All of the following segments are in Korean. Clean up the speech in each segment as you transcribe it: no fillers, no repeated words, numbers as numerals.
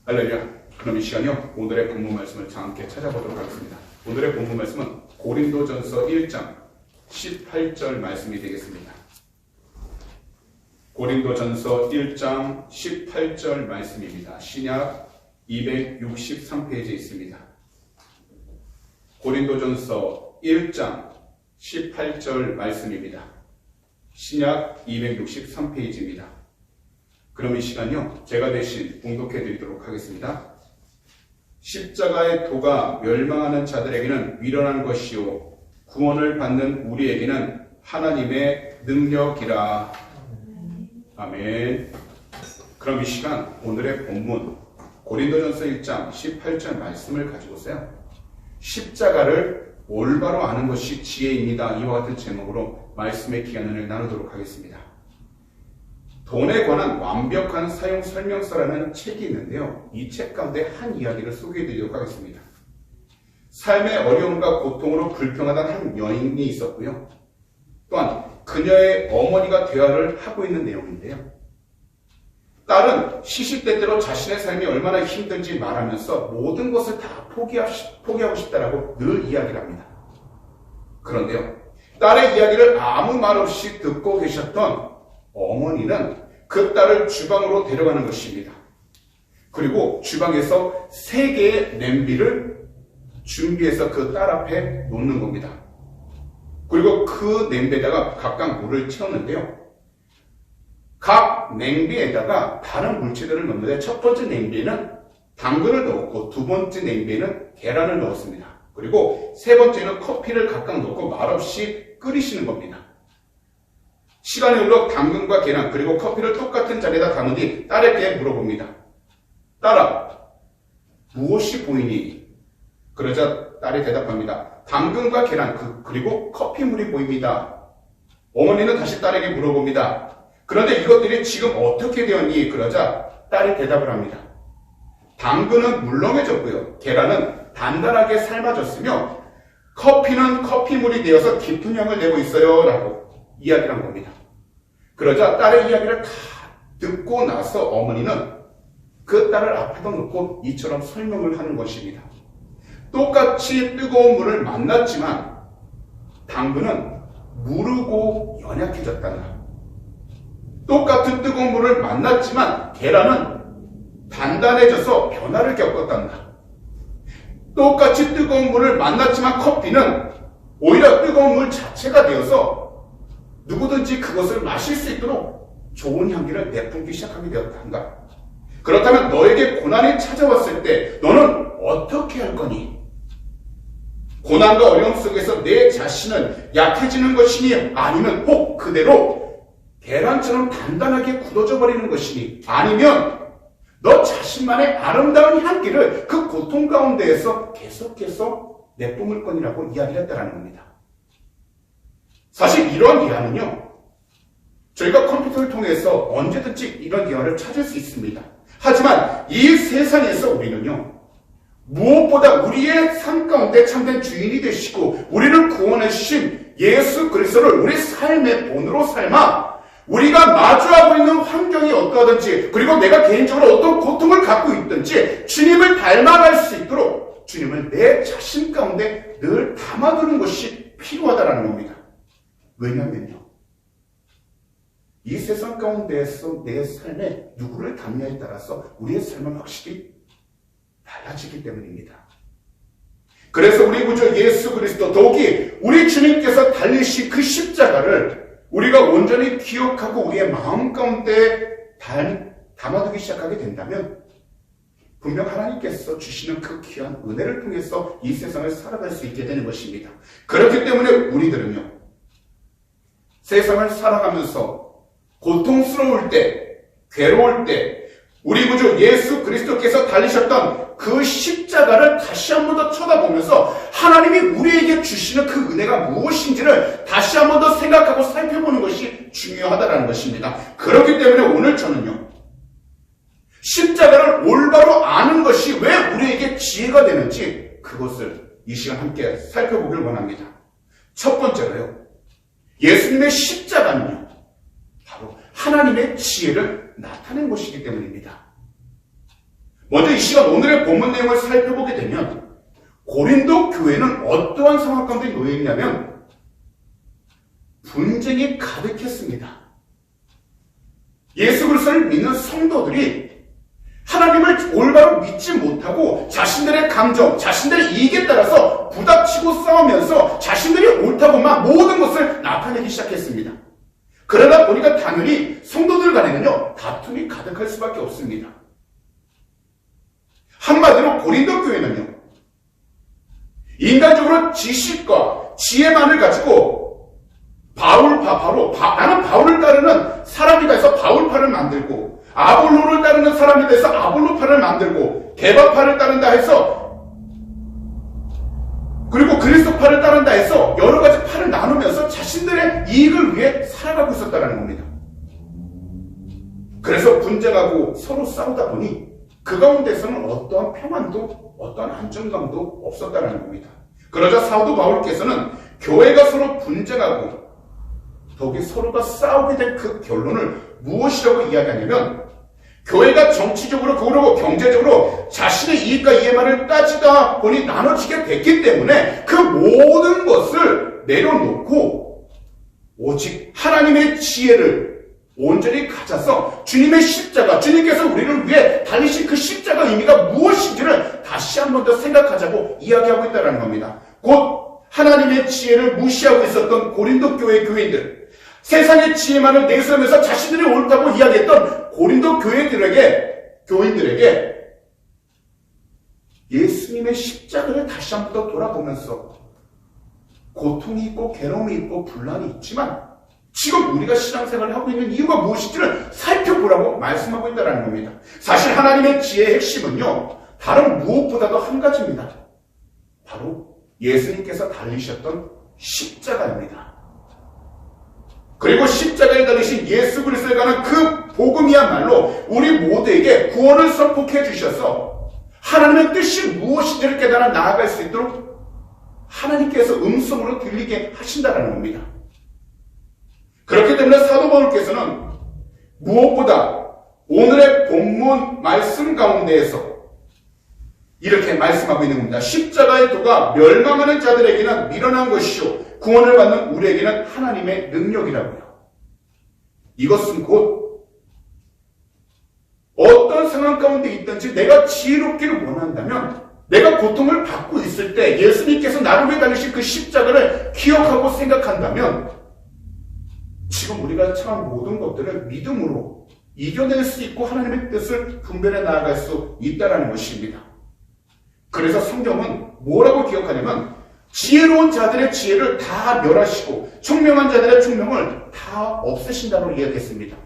할렐루야. 그럼 이 시간요, 오늘의 본문 말씀을 함께 찾아보도록 하겠습니다. 오늘의 본문 말씀은 고린도전서 1장 18절 말씀이 되겠습니다. 고린도전서 1장 18절 말씀입니다. 신약 263페이지에 있습니다. 고린도전서 1장 18절 말씀입니다. 신약 263페이지입니다. 그럼 이 시간요, 제가 대신 봉독해 드리도록 하겠습니다. 십자가의 도가 멸망하는 자들에게는 미련한 것이요 구원을 받는 우리에게는 하나님의 능력이라. 아멘. 그럼 이 시간 오늘의 본문 고린도전서 1장 18절 말씀을 가지고서요, 십자가를 올바로 아는 것이 지혜입니다, 이와 같은 제목으로 말씀의 기간을 나누도록 하겠습니다. 돈에 관한 완벽한 사용 설명서라는 책이 있는데요, 이 책 가운데 한 이야기를 소개해 드리도록 하겠습니다. 삶의 어려움과 고통으로 불평하던 한 여인이 있었고요, 또한 그녀의 어머니가 대화를 하고 있는 내용인데요, 딸은 시시때때로 자신의 삶이 얼마나 힘든지 말하면서 모든 것을 다 포기하고 싶다라고 늘 이야기를 합니다. 그런데요, 딸의 이야기를 아무 말 없이 듣고 계셨던 어머니는 그 딸을 주방으로 데려가는 것입니다. 그리고 주방에서 3개의 냄비를 준비해서 그 딸 앞에 놓는 겁니다. 그리고 그 냄비에다가 각각 물을 채웠는데요, 각 냄비에다가 다른 물체들을 넣는데, 첫 번째 냄비에는 당근을 넣었고, 두 번째 냄비에는 계란을 넣었습니다. 그리고 세 번째는 커피를 각각 넣고 말없이 끓이시는 겁니다. 시간이 흘러 당근과 계란 그리고 커피를 똑같은 자리에다 담은 뒤 딸에게 물어봅니다. 딸아, 무엇이 보이니? 그러자 딸이 대답합니다. 당근과 계란 그리고 커피물이 보입니다. 어머니는 다시 딸에게 물어봅니다. 그런데 이것들이 지금 어떻게 되었니? 그러자 딸이 대답을 합니다. 당근은 물렁해졌고요, 계란은 단단하게 삶아졌으며 커피는 커피물이 되어서 깊은 향을 내고 있어요, 라고 이야기를 한 겁니다. 그러자 딸의 이야기를 다 듣고 나서 어머니는 그 딸을 앞에다 놓고 이처럼 설명을 하는 것입니다. 똑같이 뜨거운 물을 만났지만 당근은 무르고 연약해졌단다. 똑같은 뜨거운 물을 만났지만 계란은 단단해져서 변화를 겪었단다. 똑같이 뜨거운 물을 만났지만 커피는 오히려 뜨거운 물 자체가 되어서 누구든지 그것을 마실 수 있도록 좋은 향기를 내뿜기 시작하게 되었단다. 그렇다면 너에게 고난이 찾아왔을 때 너는 어떻게 할 거니? 고난과 어려움 속에서 내 자신은 약해지는 것이니, 아니면 혹 그대로 계란처럼 단단하게 굳어져 버리는 것이니, 아니면 너 자신만의 아름다운 향기를 그 고통 가운데에서 계속해서 내뿜을 거니라고 이야기를 했다는 겁니다. 사실 이런 대화는요, 저희가 컴퓨터를 통해서 언제든지 이런 대화를 찾을 수 있습니다. 하지만 이 세상에서 우리는요, 무엇보다 우리의 삶 가운데 참된 주인이 되시고 우리를 구원해 주신 예수 그리스도를 우리 삶의 본으로 삶아 우리가 마주하고 있는 환경이 어떠하든지, 그리고 내가 개인적으로 어떤 고통을 갖고 있든지 주님을 닮아갈 수 있도록 주님을 내 자신 가운데 늘 담아두는 것이 필요하다는 겁니다. 왜냐하면요, 이 세상 가운데에서 내 삶에 누구를 담냐에 따라서 우리의 삶은 확실히 달라지기 때문입니다. 그래서 우리 구주 예수 그리스도, 더욱이 우리 주님께서 달리신 그 십자가를 우리가 온전히 기억하고 우리의 마음 가운데 담아두기 시작하게 된다면 분명 하나님께서 주시는 그 귀한 은혜를 통해서 이 세상을 살아갈 수 있게 되는 것입니다. 그렇기 때문에 우리들은요, 세상을 살아가면서 고통스러울 때, 괴로울 때 우리 구주 예수 그리스도께서 달리셨던 그 십자가를 다시 한 번 더 쳐다보면서 하나님이 우리에게 주시는 그 은혜가 무엇인지를 다시 한 번 더 생각하고 살펴보는 것이 중요하다는 것입니다. 그렇기 때문에 오늘 저는요, 십자가를 올바로 아는 것이 왜 우리에게 지혜가 되는지 그것을 이 시간 함께 살펴보길 원합니다. 첫 번째로요, 예수님의 십자가는요, 바로 하나님의 지혜를 나타낸 것이기 때문입니다. 먼저 이 시간 오늘의 본문 내용을 살펴보게 되면 고린도 교회는 어떠한 상황 가운데 놓여 있냐면 분쟁이 가득했습니다. 예수 그리스도를 믿는 성도들이 하나님을 올바로 믿지 못하고 자신들의 감정, 다신들의 이익에 따라서 부닥치고 싸우면서 자신들이 옳다고만 모든 것을 나타내기 시작했습니다. 그러다 보니까 당연히 성도들 간에는요, 다툼이 가득할 수밖에 없습니다. 한마디로 고린도 교회는요, 인간적으로 지식과 지혜만을 가지고 나는 바울을 따르는 사람이다 해서 바울파를 만들고, 아볼로를 따르는 사람이다 해서 아볼로파를 만들고, 게바파를 따른다 해서, 그리고 그리스도파를 따른다 해서 여러 가지 파를 나누면서 자신들의 이익을 위해 살아가고 있었다는 겁니다. 그래서 분쟁하고 서로 싸우다 보니 그 가운데서는 어떠한 평안도 어떠한 안정감도 없었다는 겁니다. 그러자 사도 바울께서는 교회가 서로 분쟁하고 더욱이 서로가 싸우게 된 그 결론을 무엇이라고 이야기하냐면, 교회가 정치적으로 그러고 경제적으로 자신의 이익과 이해만을 따지다 보니 나눠지게 됐기 때문에 그 모든 것을 내려놓고 오직 하나님의 지혜를 온전히 가져서 주님의 십자가, 주님께서 우리를 위해 달리신 그 십자가 의미가 무엇인지를 다시 한 번 더 생각하자고 이야기하고 있다는 겁니다. 곧 하나님의 지혜를 무시하고 있었던 고린도 교회 교인들, 세상의 지혜만을 내세우면서 자신들이 옳다고 이야기했던 고린도 교인들에게 예수님의 십자가를 다시 한 번 더 돌아보면서 고통이 있고 괴로움이 있고 분란이 있지만 지금 우리가 신앙생활을 하고 있는 이유가 무엇인지를 살펴보라고 말씀하고 있다는 겁니다. 사실 하나님의 지혜의 핵심은요, 다른 무엇보다도 한 가지입니다. 바로 예수님께서 달리셨던 십자가입니다. 그리고 십자가에 달리신 예수 그리스도에 관한 그 복음이야말로 우리 모두에게 구원을 선포해 주셔서 하나님의 뜻이 무엇인지를 깨달아 나아갈 수 있도록 하나님께서 음성으로 들리게 하신다는 겁니다. 그렇기 때문에 사도 바울께서는 무엇보다 오늘의 본문 말씀 가운데에서 이렇게 말씀하고 있는 겁니다. 십자가의 도가 멸망하는 자들에게는 미련한 것이요 구원을 받는 우리에게는 하나님의 능력이라고요. 이것은 곧 어떤 상황 가운데 있든지 내가 지혜롭기를 원한다면, 내가 고통을 받고 있을 때 예수님께서 나를 위해 달리신 그 십자가를 기억하고 생각한다면 지금 우리가 처한 모든 것들을 믿음으로 이겨낼 수 있고 하나님의 뜻을 분별해 나아갈 수 있다는 것입니다. 그래서 성경은 뭐라고 기억하냐면 지혜로운 자들의 지혜를 다 멸하시고 총명한 자들의 총명을 다 없애신다고 이야기했습니다.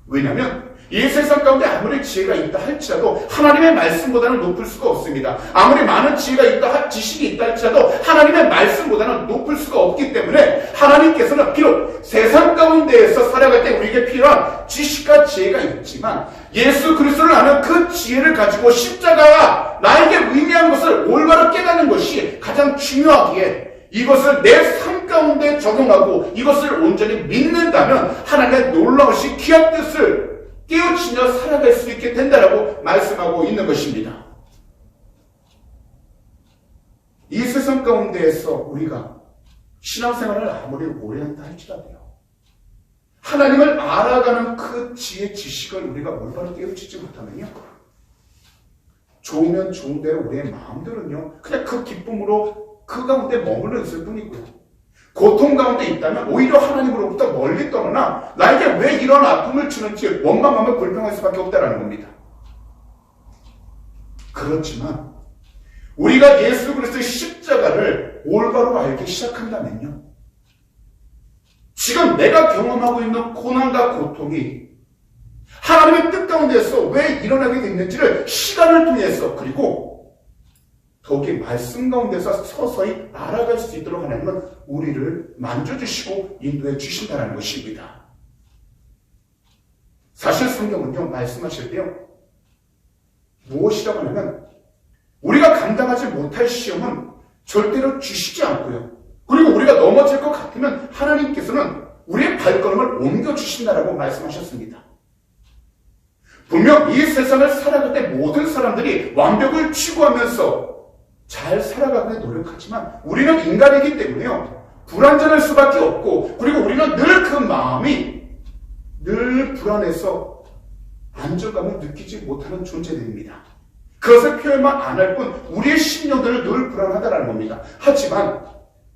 왜냐하면 이 세상 가운데 아무리 지혜가 있다 할지라도 하나님의 말씀보다는 높을 수가 없습니다. 아무리 많은 지혜가 있다, 지식이 있다 할지라도 하나님의 말씀보다는 높을 수가 없기 때문에 하나님께서는 비록 세상 가운데에서 살아갈 때 우리에게 필요한 지식과 지혜가 있지만 예수 그리스도를 아는 그 지혜를 가지고 십자가가 나에게 의미한 것을 올바로 깨닫는 것이 가장 중요하기에 이것을 내 삶 가운데 적용하고 이것을 온전히 믿는다면 하나님의 놀라우신 귀한 뜻을 깨우치며 살아갈 수 있게 된다라고 말씀하고 있는 것입니다. 이 세상 가운데에서 우리가 신앙생활을 아무리 오래 한다 할지라도요, 하나님을 알아가는 그 지혜 지식을 우리가 올바로 깨우치지 못하면요, 좋으면 좋은 대로 우리의 마음들은요 그냥 그 기쁨으로 그 가운데 머물러 있을 뿐이고요, 고통 가운데 있다면 오히려 하나님으로부터 멀리 떠나 나에게 왜 이런 아픔을 주는지 원망하며 불평할 수밖에 없다는 겁니다. 그렇지만 우리가 예수 그리스도의 십자가를 올바로 알기 시작한다면요, 지금 내가 경험하고 있는 고난과 고통이 하나님의 뜻 가운데서 왜 일어나게 됐는지를 시간을 통해서, 그리고 더욱이 말씀 가운데서 서서히 알아갈 수 있도록 하나님은 우리를 만져주시고 인도해 주신다는 것입니다. 사실 성경은요, 말씀하실 때요, 무엇이라고 하냐면 우리가 감당하지 못할 시험은 절대로 주시지 않고요, 그리고 우리가 넘어질 것 같으면 하나님께서는 우리의 발걸음을 옮겨주신다라고 말씀하셨습니다. 분명 이 세상을 살아갈 때 모든 사람들이 완벽을 추구하면서 잘 살아가기 노력하지만 우리는 인간이기 때문에요. 불완전할 수밖에 없고, 그리고 우리는 늘 그 마음이 늘 불안해서 안정감을 느끼지 못하는 존재들입니다. 그것을 표현만 안 할 뿐 우리의 심령들은 늘 불안하다는 겁니다. 하지만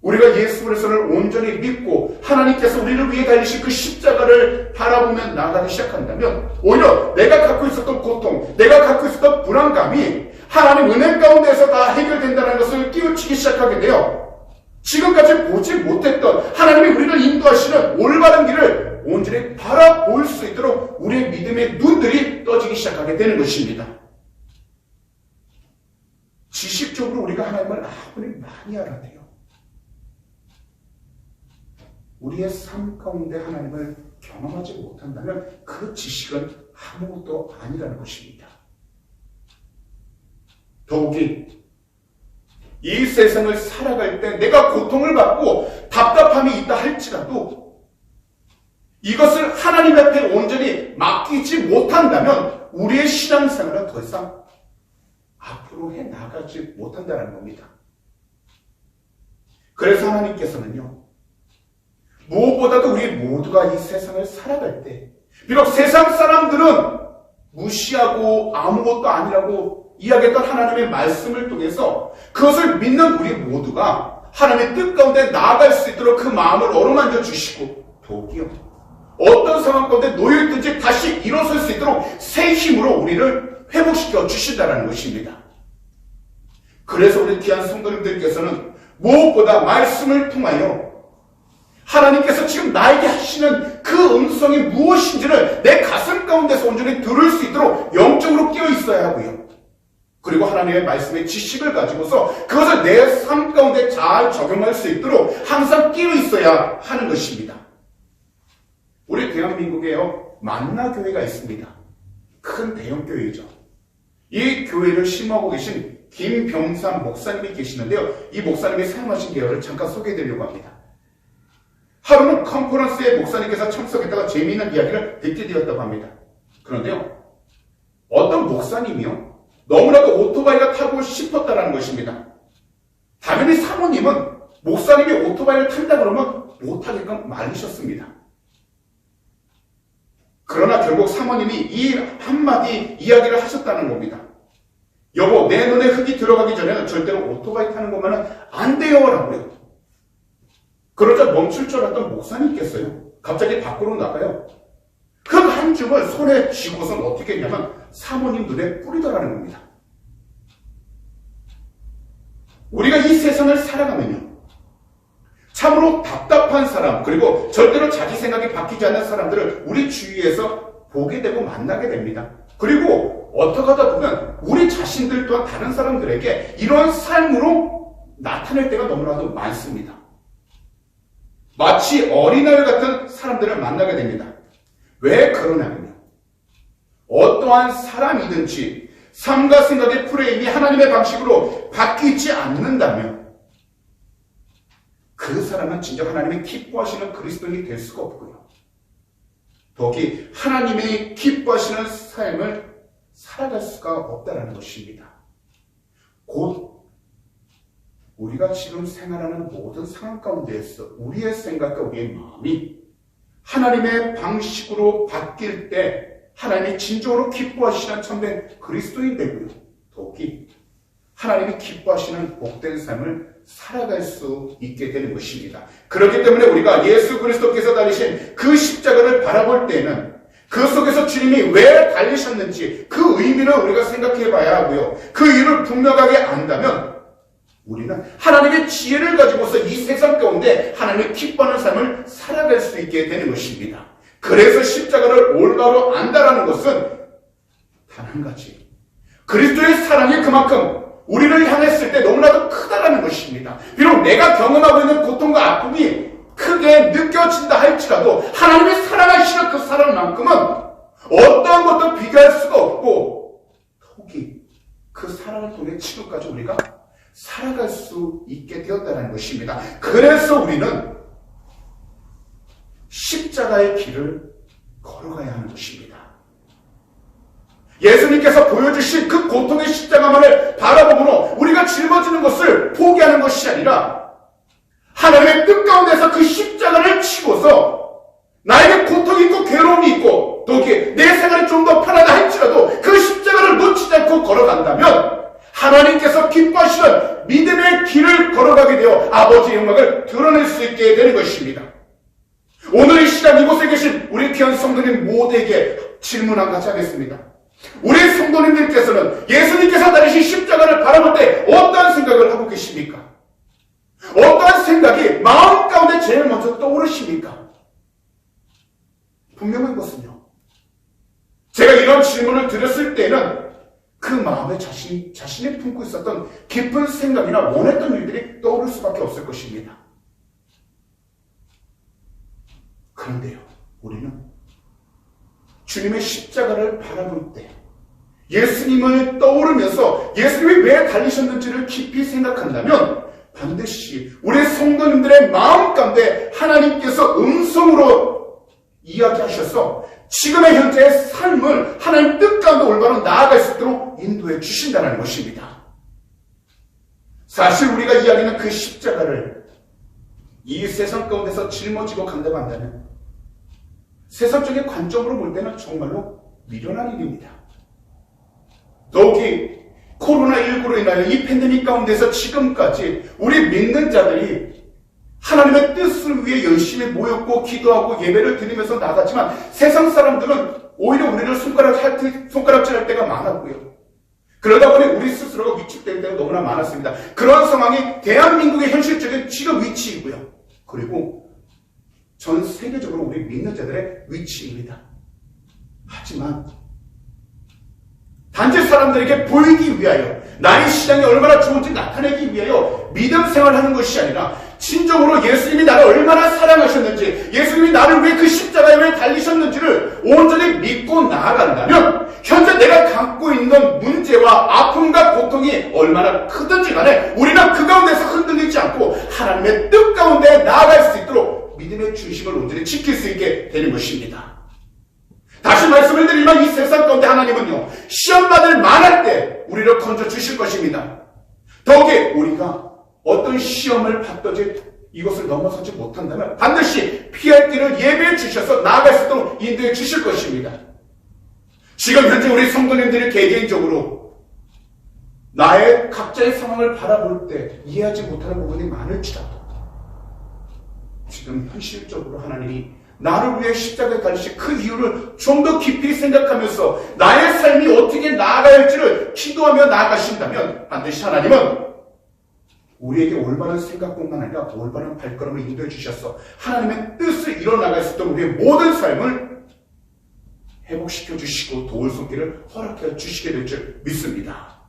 우리가 예수 그리스도를 온전히 믿고 하나님께서 우리를 위해 달리신 그 십자가를 바라보며 나가기 시작한다면 오히려 내가 갖고 있었던 고통, 내가 갖고 있었던 불안감이 하나님 은혜 가운데서 다 해결된다는 것을 깨우치기 시작하게 돼요. 지금까지 보지 못했던 하나님이 우리를 인도하시는 올바른 길을 온전히 바라볼 수 있도록 우리의 믿음의 눈들이 떠지기 시작하게 되는 것입니다. 지식적으로 우리가 하나님을 아무리 많이 알아대요. 우리의 삶 가운데 하나님을 경험하지 못한다면 그 지식은 아무것도 아니라는 것입니다. 더욱이 이 세상을 살아갈 때 내가 고통을 받고 답답함이 있다 할지라도 이것을 하나님 앞에 온전히 맡기지 못한다면 우리의 신앙생활은 더 이상 앞으로 해나가지 못한다는 겁니다. 그래서 하나님께서는요, 무엇보다도 우리 모두가 이 세상을 살아갈 때 비록 세상 사람들은 무시하고 아무것도 아니라고 이야기했던 하나님의 말씀을 통해서 그것을 믿는 우리 모두가 하나님의 뜻 가운데 나아갈 수 있도록 그 마음을 어루만져 주시고 더욱이요, 어떤 상황 가운데 놓여있든지 다시 일어설 수 있도록 새 힘으로 우리를 회복시켜 주신다는 것입니다. 그래서 우리 귀한 성도님들께서는 무엇보다 말씀을 통하여 하나님께서 지금 나에게 하시는 그 음성이 무엇인지를 내 가슴 가운데서 온전히 들을 수 있도록 영적으로 끼어 있어야 하고요. 그리고 하나님의 말씀의 지식을 가지고서 그것을 내 삶 가운데 잘 적용할 수 있도록 항상 끼어 있어야 하는 것입니다. 우리 대한민국에요, 만나교회가 있습니다. 큰 대형교회이죠. 이 교회를 심호하고 계신 김병삼 목사님이 계시는데요. 이 목사님이 사용하신 계열을 잠깐 소개해드리려고 합니다. 하루는 컨퍼런스에 목사님께서 참석했다가 재미있는 이야기를 듣게 되었다고 합니다. 그런데요, 어떤 목사님이요, 너무나도 오토바이가 타고 싶었다는 것입니다. 당연히 사모님은 목사님이 오토바이를 탄다 그러면 못하게끔 말리셨습니다. 그러나 결국 사모님이 이 한마디 이야기를 하셨다는 겁니다. 여보, 내 눈에 흙이 들어가기 전에는 절대로 오토바이 타는 것만은 안 돼요 라고요. 그러자 멈출 줄 알았던 목사님께서요, 갑자기 밖으로 나가요. 흙 한 줌을 손에 쥐고선 어떻게 했냐면 사모님 눈에 뿌리더라는 겁니다. 우리가 이 세상을 살아가면요, 참으로 답답한 사람, 그리고 절대로 자기 생각이 바뀌지 않는 사람들을 우리 주위에서 보게 되고 만나게 됩니다. 그리고 어떻게 하다 보면 우리 자신들 또한 다른 사람들에게 이러한 삶으로 나타낼 때가 너무나도 많습니다. 마치 어린아이 같은 사람들을 만나게 됩니다. 왜 그러냐면요, 어떠한 사람이든지 삶과 생각의 프레임이 하나님의 방식으로 바뀌지 않는다면 그 사람은 진짜 하나님이 기뻐하시는 그리스도인이 될 수가 없고요. 더욱이 하나님이 기뻐하시는 삶을 살아갈 수가 없다는 것입니다. 곧 우리가 지금 생활하는 모든 상황 가운데에서 우리의 생각과 우리의 마음이 하나님의 방식으로 바뀔 때 하나님이 진정으로 기뻐하시는 참된 그리스도인 되고요. 더욱이 하나님이 기뻐하시는 복된 삶을 살아갈 수 있게 되는 것입니다. 그렇기 때문에 우리가 예수 그리스도께서 달리신 그 십자가를 바라볼 때는 그 속에서 주님이 왜 달리셨는지 그 의미를 우리가 생각해 봐야 하고요. 그 이유를 분명하게 안다면 우리는 하나님의 지혜를 가지고서 이 세상 가운데 하나님의 기뻐하는 삶을 살아갈 수 있게 되는 것입니다. 그래서 십자가를 올바로 안다라는 것은 단 한 가지, 그리스도의 사랑이 그만큼 우리를 향했을 때 너무나도 크다라는 것입니다. 비록 내가 경험하고 있는 고통과 아픔이 크게 느껴진다 할지라도 하나님의 사랑하시는 그 사랑만큼은 어떠한 것도 비교할 수가 없고, 더욱이 그 사랑을 통해 지금까지 우리가 살아갈 수 있게 되었다는 것입니다. 그래서 우리는 십자가의 길을 걸어가야 하는 것입니다. 예수님께서 보여주신 그 고통의 십자가만을 바라보므로 우리가 짊어지는 것을 포기하는 것이 아니라 하나님의 뜻 가운데서 그 십자가를 치고서 나에게 고통이 있고 괴로움이 있고 또 내 생활이 좀 더 편하다 할지라도 그 십자가를 놓치지 않고 걸어간다면 하나님께서 기뻐하시는 믿음의 길을 걸어가게 되어 아버지의 영광을 드러낼 수 있게 되는 것입니다. 오늘 이 시간 이곳에 계신 우리 귀한 성도님 모두에게 질문 한 가지 하겠습니다. 우리 성도님들께서는 예수님께서 다니신 십자가를 바라볼 때 어떠한 생각을 하고 계십니까? 어떠한 생각이 마음 가운데 제일 먼저 떠오르십니까? 분명한 것은요, 제가 이런 질문을 드렸을 때는 그 마음에 자신이 품고 있었던 깊은 생각이나 원했던 일들이 떠오를 수밖에 없을 것입니다. 그런데요, 우리는 주님의 십자가를 바라볼 때 예수님을 떠오르면서 예수님이 왜 달리셨는지를 깊이 생각한다면 반드시 우리 성도님들의 마음 가운데 하나님께서 음성으로 이야기하셔서 지금의 현재의 삶을 하나님 뜻 가운데 올바로 나아갈 수 있도록 인도해 주신다는 것입니다. 사실 우리가 이야기하는 그 십자가를 이 세상 가운데서 짊어지고 간다고 한다면 세상적인 관점으로 볼 때는 정말로 미련한 일입니다. 더욱이 코로나19로 인하여 이 팬데믹 가운데서 지금까지 우리 믿는 자들이 하나님의 뜻을 위해 열심히 모였고 기도하고 예배를 드리면서 나갔지만 세상 사람들은 오히려 우리를 손가락질할 때가 많았고요. 그러다 보니 우리 스스로가 위축될 때가 너무나 많았습니다. 그런 상황이 대한민국의 현실적인 지금 위치이고요. 그리고 전 세계적으로 우리 믿는 자들의 위치입니다. 하지만 단지 사람들에게 보이기 위하여 나의 신앙이 얼마나 좋은지 나타내기 위하여 믿음 생활하는 것이 아니라 진정으로 예수님이 나를 얼마나 사랑하셨는지 예수님이 나를 왜 그 십자가에 왜 달리셨는지를 온전히 믿고 나아간다면 현재 내가 갖고 있는 문제와 아픔과 고통이 얼마나 크든지 간에 우리는 그 가운데서 흔들리지 않고 하나님의 뜻 가운데 나아갈 수 있도록 믿음의 중심을 온전히 지킬 수 있게 되는 것입니다. 다시 말씀을 드리면 이 세상 가운데 하나님은요, 시험받을 만할 때 우리를 건져 주실 것입니다. 더욱이 우리가 어떤 시험을 받든지 이것을 넘어서지 못한다면 반드시 피할 길을 예배해 주셔서 나아갈 수 있도록 인도해 주실 것입니다. 지금 현재 우리 성도님들이 개개인적으로 나의 각자의 상황을 바라볼 때 이해하지 못하는 부분이 많을지라도 지금 현실적으로 하나님이 나를 위해 십자가에 달리신 그 이유를 좀 더 깊이 생각하면서 나의 삶이 어떻게 나아가야 할지를 기도하며 나아가신다면 반드시 하나님은 우리에게 올바른 생각뿐만 아니라 올바른 발걸음을 인도해 주셔서 하나님의 뜻을 이뤄나갈 수 있도록 우리의 모든 삶을 회복시켜 주시고 도울 손길을 허락해 주시게 될 줄 믿습니다.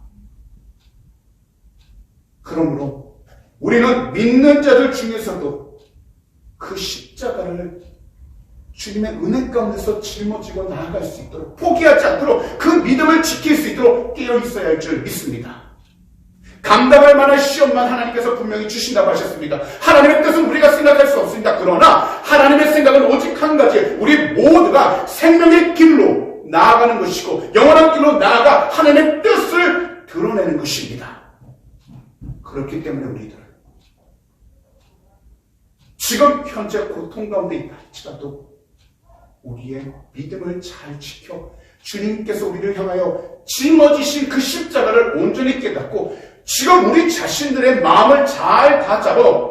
그러므로 우리는 믿는 자들 중에서도 그 십자가를 주님의 은혜 가운데서 짊어지고 나아갈 수 있도록 포기하지 않도록 그 믿음을 지킬 수 있도록 깨어 있어야 할 줄 믿습니다. 감당할 만한 시험만 하나님께서 분명히 주신다고 하셨습니다. 하나님의 뜻은 우리가 생각할 수 없습니다. 그러나 하나님의 생각은 오직 한 가지, 우리 모두가 생명의 길로 나아가는 것이고 영원한 길로 나아가 하나님의 뜻을 드러내는 것입니다. 그렇기 때문에 우리들 지금 현재 고통 가운데 있다 할지라도 우리의 믿음을 잘 지켜 주님께서 우리를 향하여 짊어지신 그 십자가를 온전히 깨닫고 지금 우리 자신들의 마음을 잘 다잡아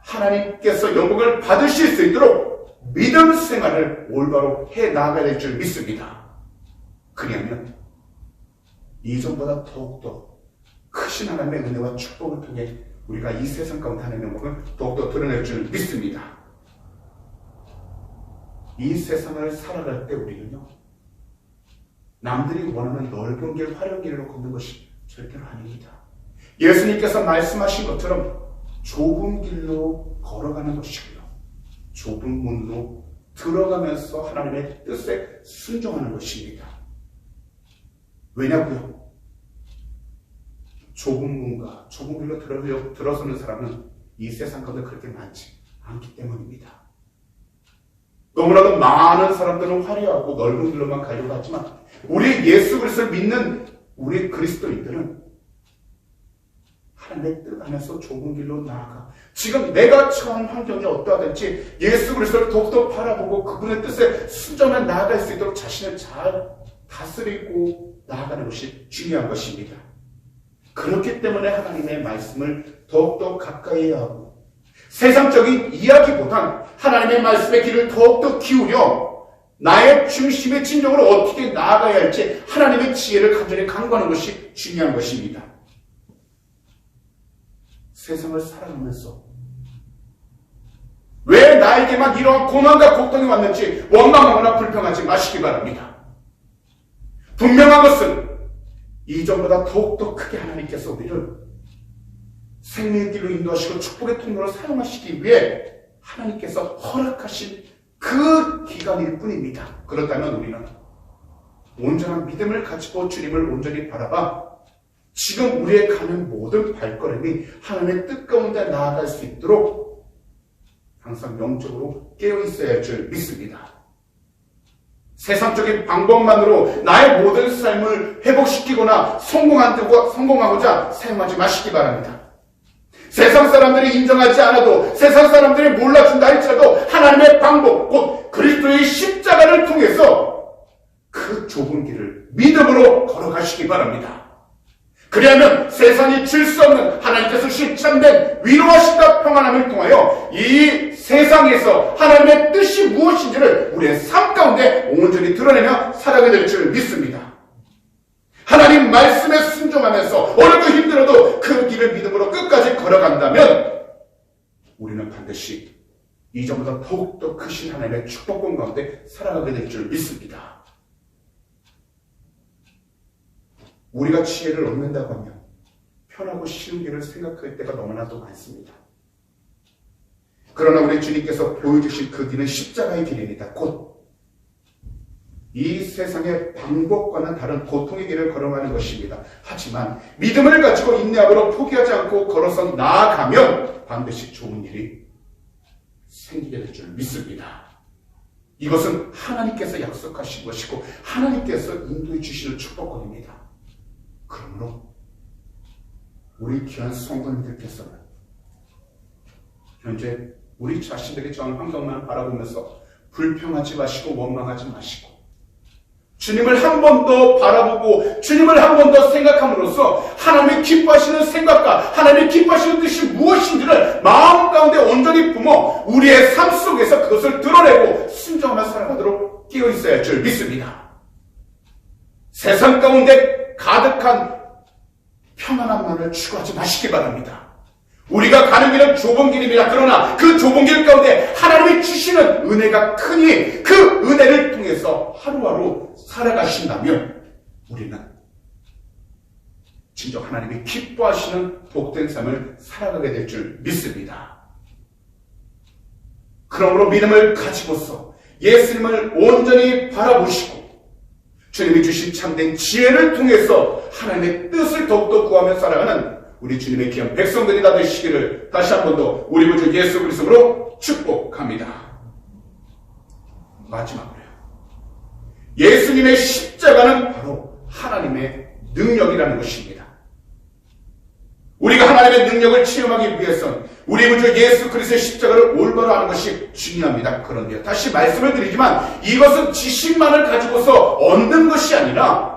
하나님께서 영광을 받으실 수 있도록 믿음 생활을 올바로 해 나가야 될 줄 믿습니다. 그리하면 이전보다 더욱더 크신 하나님의 은혜와 축복을 통해 우리가 이 세상 가운데 하나님의 영광을 더욱더 드러낼 줄 믿습니다. 이 세상을 살아갈 때 우리는요, 남들이 원하는 넓은 길, 화려한 길로 걷는 것이 절대로 아닙니다. 예수님께서 말씀하신 것처럼 좁은 길로 걸어가는 것이고요, 좁은 문으로 들어가면서 하나님의 뜻에 순종하는 것입니다. 왜냐고요? 좁은 문과 좁은 길로 들어서는 사람은 이 세상 가운데 그렇게 많지 않기 때문입니다. 너무나도 많은 사람들은 화려하고 넓은 길로만 가려고 하지만 우리 예수 그리스도를 믿는 우리 그리스도인들은 하나님의 뜻 안에서 좁은 길로 나아가 지금 내가 처한 환경이 어떠하든지 예수 그리스도를 더욱더 바라보고 그분의 뜻에 순종해 나아갈 수 있도록 자신을 잘 다스리고 나아가는 것이 중요한 것입니다. 그렇기 때문에 하나님의 말씀을 더욱더 가까이 해야 하고 세상적인 이야기보단 하나님의 말씀의 길을 더욱더 기울여 나의 중심의 진정으로 어떻게 나아가야 할지 하나님의 지혜를 간절히 간구하는 것이 중요한 것입니다. 세상을 살아가면서 왜 나에게만 이러한 고난과 고통이 왔는지 원망하거나 불평하지 마시기 바랍니다. 분명한 것은 이전보다 더욱더 크게 하나님께서 우리를 생명의 길로 인도하시고 축복의 통로로 사용하시기 위해 하나님께서 허락하신 그 기간일 뿐입니다. 그렇다면 우리는 온전한 믿음을 가지고 주님을 온전히 바라봐 지금 우리의 가는 모든 발걸음이 하나님의 뜻 가운데 나아갈 수 있도록 항상 영적으로 깨어있어야 할 줄 믿습니다. 세상적인 방법만으로 나의 모든 삶을 회복시키거나 성공하고자 사용하지 마시기 바랍니다. 세상 사람들이 인정하지 않아도 세상 사람들이 몰라준다 할지라도 하나님의 방법, 곧 그리스도의 십자가를 통해서 그 좁은 길을 믿음으로 걸어가시기 바랍니다. 그리하면 세상이 줄 수 없는 하나님께서 실천된 위로하심과 평안함을 통하여 이 세상에서 하나님의 뜻이 무엇인지를 우리의 삶 가운데 온전히 드러내며 살아가게 될 줄 믿습니다. 하나님 말씀에 순종하면서 어렵고 힘들어도 그 길을 믿음으로 끝까지 걸어간다면 우리는 반드시 이전보다 더욱더 크신 하나님의 축복권 가운데 살아가게 될 줄 믿습니다. 우리가 지혜를 얻는다고 하면 편하고 쉬운 길을 생각할 때가 너무나도 많습니다. 그러나 우리 주님께서 보여주신 그 길은 십자가의 길입니다. 곧 이 세상의 방법과는 다른 고통의 길을 걸어가는 것입니다. 하지만 믿음을 가지고 인내함으로 포기하지 않고 걸어서 나아가면 반드시 좋은 일이 생기게 될 줄 믿습니다. 이것은 하나님께서 약속하신 것이고 하나님께서 인도해 주시는 축복권입니다. 그러므로 우리 귀한 성도님들께서는 현재 우리 자신들의 처한 환경만 바라보면서 불평하지 마시고 원망하지 마시고 주님을 한 번 더 바라보고 주님을 한 번 더 생각함으로써 하나님이 기뻐하시는 생각과 하나님이 기뻐하시는 뜻이 무엇인지를 마음 가운데 온전히 품어 우리의 삶 속에서 그것을 드러내고 순종하며 살아가도록 끼어 있어야 할 줄 믿습니다. 세상 가운데 가득한 평안함만을 추구하지 마시기 바랍니다. 우리가 가는 길은 좁은 길입니다. 그러나 그 좁은 길 가운데 하나님이 주시는 은혜가 크니 그 은혜를 통해서 하루하루 살아가신다면 우리는 진정 하나님이 기뻐하시는 복된 삶을 살아가게 될 줄 믿습니다. 그러므로 믿음을 가지고서 예수님을 온전히 바라보시고 주님이 주신 참된 지혜를 통해서 하나님의 뜻을 더욱더 구하며 살아가는 우리 주님의 귀한 백성들이 다 되시기를 다시 한 번 더 우리 구주 예수 그리스도로 축복합니다. 마지막으로요. 예수님의 십자가는 바로 하나님의 능력이라는 것입니다. 우리가 하나님의 능력을 체험하기 위해서는 우리 구주 예수 그리스도의 십자가를 올바로 하는 것이 중요합니다. 그런데요, 다시 말씀을 드리지만 이것은 지식만을 가지고서 얻는 것이 아니라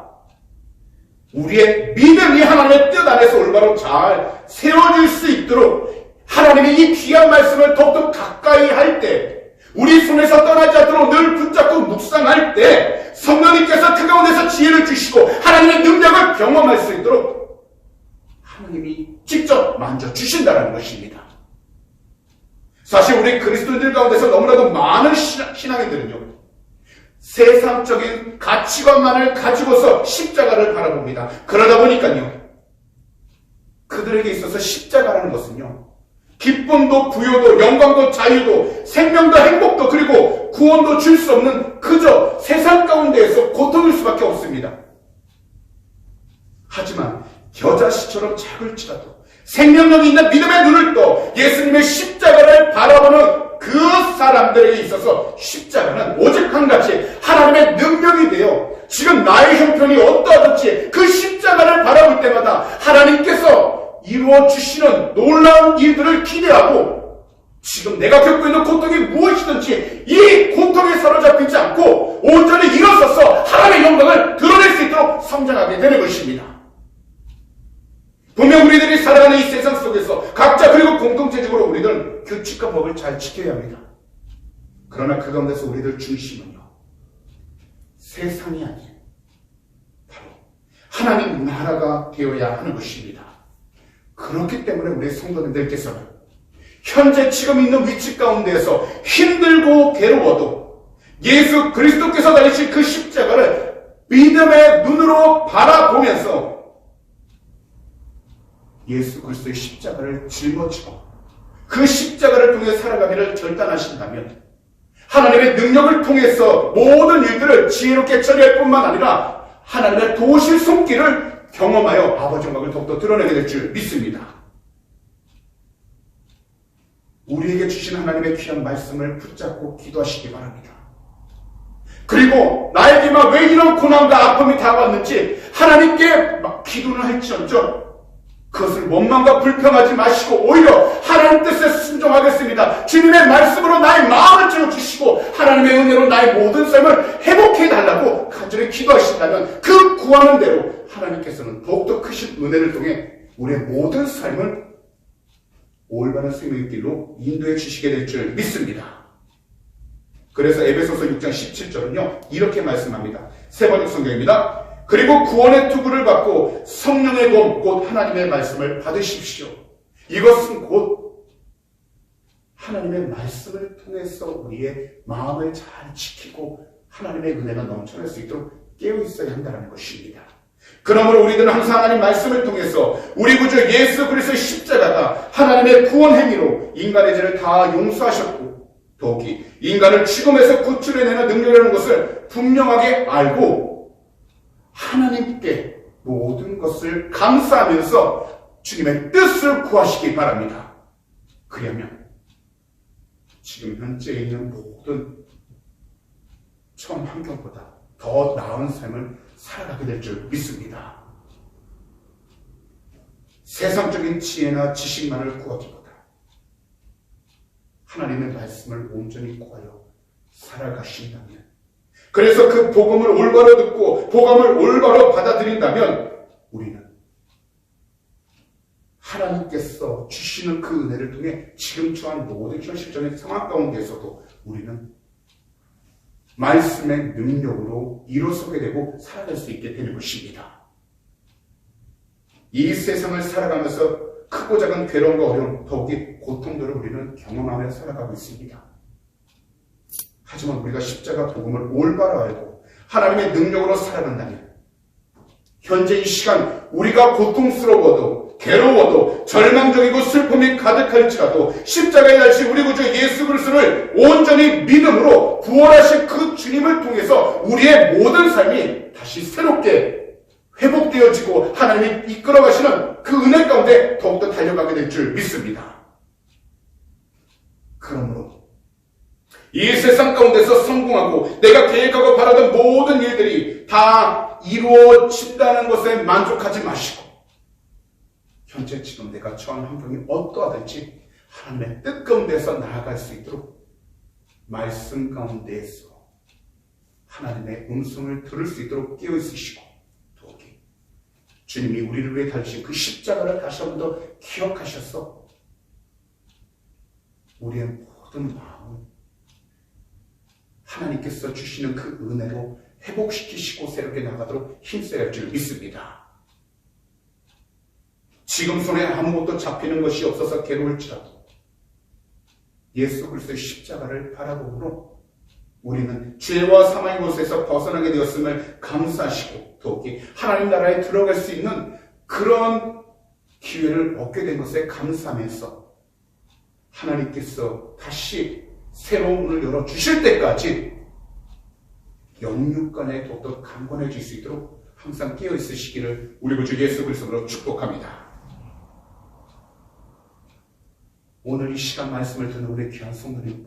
우리의 믿음이 하나님의 뜻 안에서 올바로 잘 세워질 수 있도록 하나님의 이 귀한 말씀을 더욱더 가까이 할 때, 우리 손에서 떠나지 않도록 늘 붙잡고 묵상할 때 성령님께서 그 가운데서 지혜를 주시고 하나님의 능력을 경험할 수 있도록 하나님이 직접 만져주신다는 것입니다. 사실 우리 그리스도인들 가운데서 너무나도 많은 신앙인들은요, 세상적인 가치관만을 가지고서 십자가를 바라봅니다. 그러다 보니까요, 그들에게 있어서 십자가라는 것은요, 기쁨도 부요도 영광도 자유도 생명도 행복도 그리고 구원도 줄 수 없는 그저 세상 가운데에서 고통일 수밖에 없습니다. 하지만 겨자씨처럼 작을지라도 생명력이 있는 믿음의 눈을 떠 예수님의 십자가를 바라보는 그 사람들에게 있어서 십자가는 오직 한 가지 하나님의 능력이 되어 지금 나의 형편이 어떠하든지 그 십자가를 바라볼 때마다 하나님께서 이루어 주시는 놀라운 일들을 기대하고 지금 내가 겪고 있는 고통이 무엇이든지 이 고통에 사로잡히지 않고 온전히 일어서서 하나님의 영광을 드러낼 수 있도록 성장하게 되는 것입니다. 분명 우리들이 살아가는 이 세상 속에서 각자 그리고 공동체적으로 우리들은 규칙과 법을 잘 지켜야 합니다. 그러나 그 가운데서 우리들 중심은요, 세상이 아닌 바로 하나님 나라가 되어야 하는 것입니다. 그렇기 때문에 우리 성도님들께서는 현재 지금 있는 위치 가운데에서 힘들고 괴로워도 예수 그리스도께서 달리신 그 십자가를 믿음의 눈으로 바라보면서 예수 그리스도의 십자가를 짊어지고 그 십자가를 통해 살아가기를 결단하신다면 하나님의 능력을 통해서 모든 일들을 지혜롭게 처리할 뿐만 아니라 하나님의 도우실 손길을 경험하여 아버지 영광을 더욱더 드러내게 될 줄 믿습니다. 우리에게 주신 하나님의 귀한 말씀을 붙잡고 기도하시기 바랍니다. 그리고 나에게만 왜 이런 고난과 아픔이 다가왔는지 하나님께 기도는 할지언정 그것을 원망과 불평하지 마시고 오히려 하나님 뜻에 순종하겠습니다. 주님의 말씀으로 나의 마음을 채워주시고 하나님의 은혜로 나의 모든 삶을 회복해달라고 간절히 기도하신다면 그 구하는 대로 하나님께서는 더욱더 크신 은혜를 통해 우리의 모든 삶을 올바른 생명의 길로 인도해 주시게 될 줄 믿습니다. 그래서 에베소서 6장 17절은요 이렇게 말씀합니다. 세 번역 성경입니다. 그리고 구원의 투구를 받고 성령의 도움 곧 하나님의 말씀을 받으십시오. 이것은 곧 하나님의 말씀을 통해서 우리의 마음을 잘 지키고 하나님의 은혜가 넘쳐날 수 있도록 깨어 있어야 한다는 것입니다. 그러므로 우리들은 항상 하나님 말씀을 통해서 우리 구주 예수 그리스도의 십자가가 하나님의 구원 행위로 인간의 죄를 다 용서하셨고 더욱이 인간을 죽음에서 구출해내는 능력이라는 것을 분명하게 알고 하나님께 모든 것을 감사하면서 주님의 뜻을 구하시기 바랍니다. 그러면 지금 현재 있는 모든 처음 환경보다 더 나은 삶을 살아가게 될 줄 믿습니다. 세상적인 지혜나 지식만을 구하기보다 하나님의 말씀을 온전히 구하여 살아가신다면 그래서 그 복음을 올바로 듣고 복음을 올바로 받아들인다면 우리는 하나님께서 주시는 그 은혜를 통해 지금 처한 모든 현실적인 상황 가운데서도 우리는 말씀의 능력으로 일어서게 되고 살아갈 수 있게 되는 것입니다. 이 세상을 살아가면서 크고 작은 괴로움과 어려움, 더욱이 고통들을 우리는 경험하며 살아가고 있습니다. 하지만 우리가 십자가 복음을 올바로 알고 하나님의 능력으로 살아간다면 현재 이 시간 우리가 고통스러워도 괴로워도 절망적이고 슬픔이 가득할지라도 십자가에 달리신 우리 구주 예수 그리스도를 온전히 믿음으로 부활하신 그 주님을 통해서 우리의 모든 삶이 다시 새롭게 회복되어지고 하나님이 이끌어가시는 그 은혜 가운데 더욱더 달려가게 될 줄 믿습니다. 그러므로 이 세상 가운데서 성공하고 내가 계획하고 바라던 모든 일들이 다 이루어진다는 것에 만족하지 마시고 현재 지금 내가 처한 환경이 어떠하든지 하나님의 뜻 가운데서 나아갈 수 있도록 말씀 가운데에서 하나님의 음성을 들을 수 있도록 깨어 있으시고 더욱이 주님이 우리를 위해 달리신 그 십자가를 다시 한 번 더 기억하셔서 우리의 모든 마음을 하나님께서 주시는 그 은혜로 회복시키시고 새롭게 나가도록 힘써야 할 줄 믿습니다. 지금 손에 아무것도 잡히는 것이 없어서 괴로울지라도 예수 그리스도의 십자가를 바라보므로 우리는 죄와 사망의 곳에서 벗어나게 되었음을 감사하시고 더욱이 하나님 나라에 들어갈 수 있는 그런 기회를 얻게 된 것에 감사하면서 하나님께서 다시 새로운 문을 열어주실 때까지 영육간에 더욱더 강건해질 수 있도록 항상 깨어 있으시기를 우리 구주 예수 그리스도로 축복합니다. 오늘 이 시간 말씀을 듣는 우리 귀한 성도님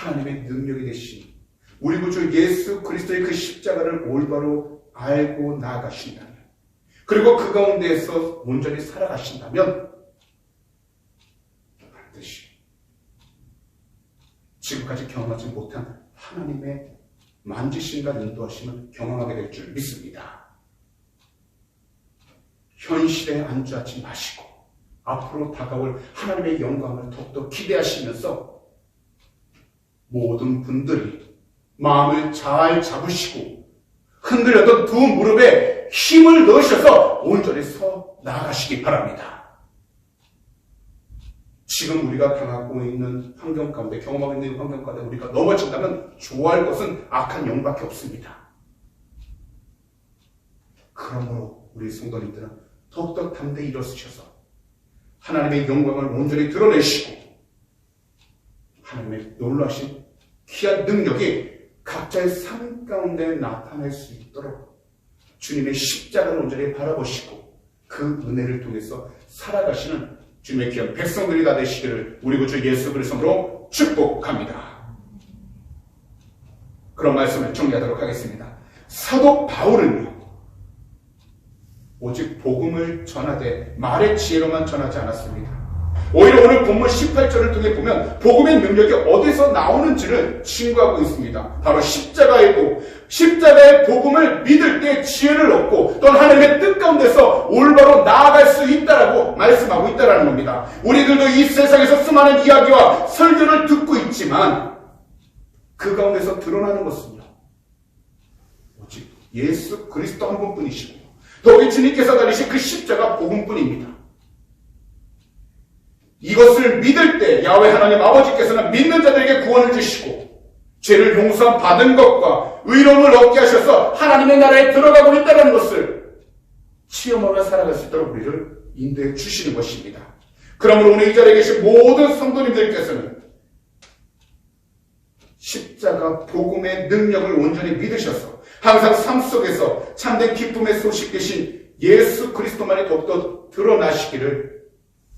하나님의 능력이 되신 우리 구주 예수 그리스도의 그 십자가를 올바로 알고 나아가신다면, 그리고 그 가운데에서 온전히 살아가신다면 반드시 지금까지 경험하지 못한 하나님의 만지심과 인도하심을 경험하게 될 줄 믿습니다. 현실에 안주하지 마시고 앞으로 다가올 하나님의 영광을 더욱더 기대하시면서 모든 분들이 마음을 잘 잡으시고 흔들렸던 두 무릎에 힘을 넣으셔서 온전히 서 나아가시기 바랍니다. 지금 우리가 당하고 있는 환경 가운데, 경험하고 있는 환경 가운데 우리가 넘어진다면 좋아할 것은 악한 영밖에 없습니다. 그러므로 우리 성도님들은 더욱더 담대히 일어서셔서 하나님의 영광을 온전히 드러내시고 하나님의 놀라신 귀한 능력이 각자의 삶 가운데 나타날 수 있도록 주님의 십자가를 온전히 바라보시고 그 은혜를 통해서 살아가시는 주님의 귀한 백성들이 다 되시기를 우리 구주 예수 그리스도로 축복합니다. 그런 말씀을 정리하도록 하겠습니다. 사도 바울은요, 오직 복음을 전하되 말의 지혜로만 전하지 않았습니다. 오히려 오늘 본문 18절을 통해 보면 복음의 능력이 어디서 나오는지를 증거하고 있습니다. 바로 십자가의 복음을 믿을 때 지혜를 얻고 또한 하나님의 뜻 가운데서 올바로 나아갈 수 있다라고 말씀하고 있다는 겁니다. 우리들도 이 세상에서 수많은 이야기와 설교를 듣고 있지만 그 가운데서 드러나는 것은요, 오직 예수 그리스도 한 분뿐이시고 더욱이 주님께서 달리신 그 십자가 복음뿐입니다. 이것을 믿을 때 야훼 하나님 아버지께서는 믿는 자들에게 구원을 주시고 죄를 용서 받은 것과 의로움을 얻게 하셔서 하나님의 나라에 들어가고 있다는 것을 체험하며 살아갈 수 있도록 우리를 인도해 주시는 것입니다. 그러므로 오늘 이 자리에 계신 모든 성도님들께서는 십자가 복음의 능력을 온전히 믿으셔서 항상 삶 속에서 참된 기쁨의 소식 되신 예수 그리스도만이 더욱더 드러나시기를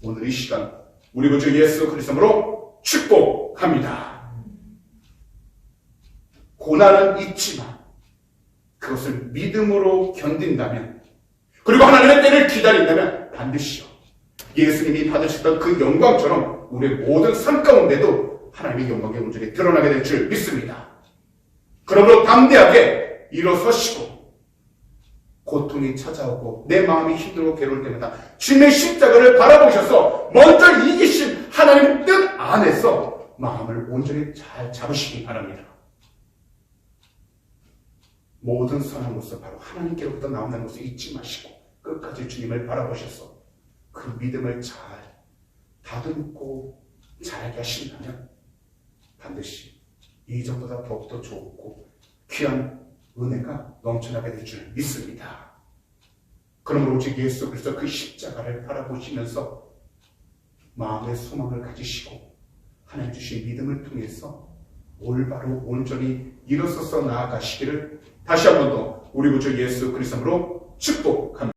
오늘 이 시간 우리 구주 예수 그리스도로 축복합니다. 고난은 있지만 그것을 믿음으로 견딘다면, 그리고 하나님의 때를 기다린다면 반드시요 예수님이 받으셨던 그 영광처럼 우리의 모든 삶 가운데도 하나님의 영광이 온전히 드러나게 될 줄 믿습니다. 그러므로 담대하게 일어서시고 고통이 찾아오고 내 마음이 힘들고 괴로울 때마다 주님의 십자가를 바라보셔서 먼저 이기신 하나님 뜻 안에서 마음을 온전히 잘 잡으시기 바랍니다. 모든 선한 것은 바로 하나님께로부터 나온다는 것을 잊지 마시고 끝까지 주님을 바라보셔서 그 믿음을 잘 다듬고 잘하게 하신다면 반드시 이전보다 더욱더 좋고 귀한 은혜가 넘쳐나게 될 줄 믿습니다. 그러므로 오직 예수 그리스도 그 십자가를 바라보시면서 마음의 소망을 가지시고 하나님 주신 믿음을 통해서 올바로 온전히 일어서서 나아가시기를 다시 한 번 더 우리 구주 예수 그리스도로 축복합니다.